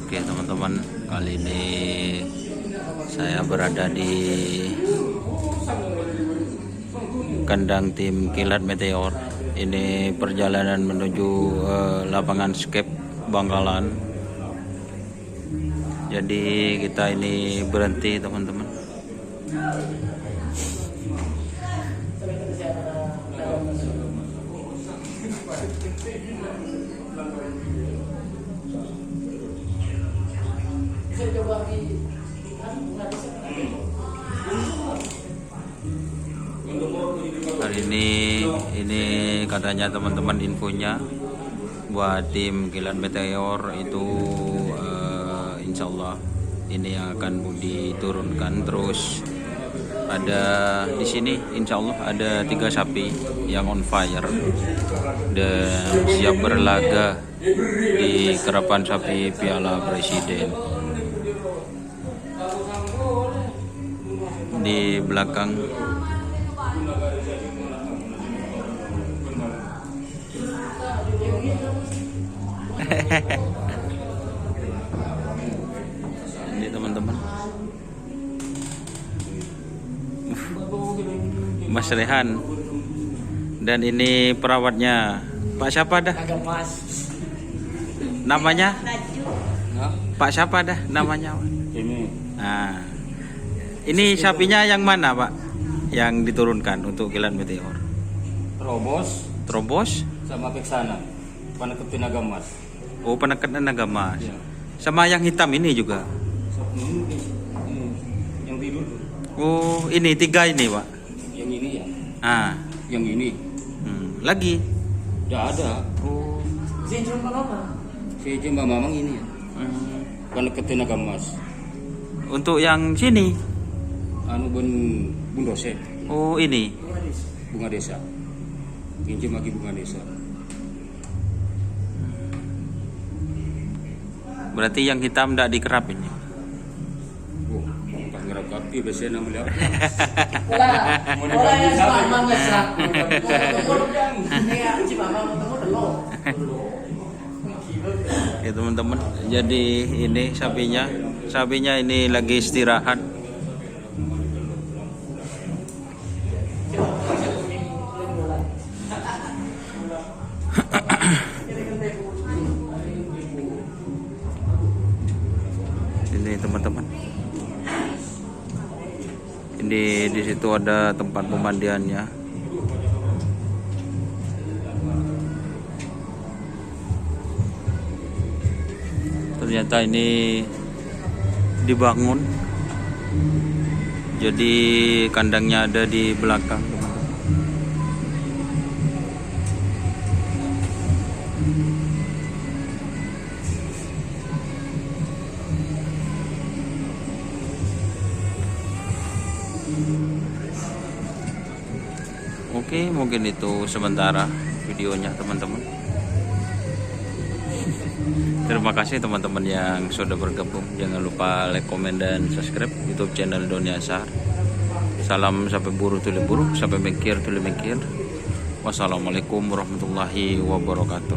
Oke teman-teman, kali ini saya berada di kandang tim Kilat Meteor. Ini perjalanan menuju lapangan skate Bangkalan. Jadi kita ini berhenti teman-teman. Hari ini katanya teman-teman infonya buat tim Kilat Meteor itu insya Allah ini yang akan diturunkan. Terus ada di sini insya Allah ada 3 sapi yang on fire dan siap berlaga di kerapan sapi Piala Presiden. Di belakang ini teman-teman Mas Rehan, dan ini perawatnya Pak siapa dah namanya? Pak siapa dah namanya? Nah, ini sapinya yang mana Pak yang diturunkan untuk Kilat Meteor? Trobos sama Peksana, Peneket Tenaga Emas. Oh, Peneket Tenaga Emas. Ya. Sama yang hitam ini juga. Ini yang tidur. Oh, ini 3 ini Pak. Yang ini ya. Yang ini. Lagi. Tidak ada. Oh. Si Jumba Mamang ini ya. Peneket Tenaga Emas. Untuk yang sini. Bundose. Oh, ini. Bunga Desa. Pinjam lagi Bunga Desa. Berarti yang hitam tidak dikerap ini. Oh, pas ngerap kaki biasanya namanya. Ya teman-teman, jadi ini sapinya ini lagi istirahat. Ini teman-teman, ini di situ ada tempat pemandiannya. Ternyata ini dibangun, jadi kandangnya ada di belakang. Oke, mungkin itu sementara videonya teman-teman. Terima kasih teman-teman yang sudah bergabung. Jangan lupa like, komen, dan subscribe YouTube channel Doni Ashar. Salam sampai buru tuli buru, sampai mengkir tuli mengkir. Wassalamualaikum warahmatullahi wabarakatuh.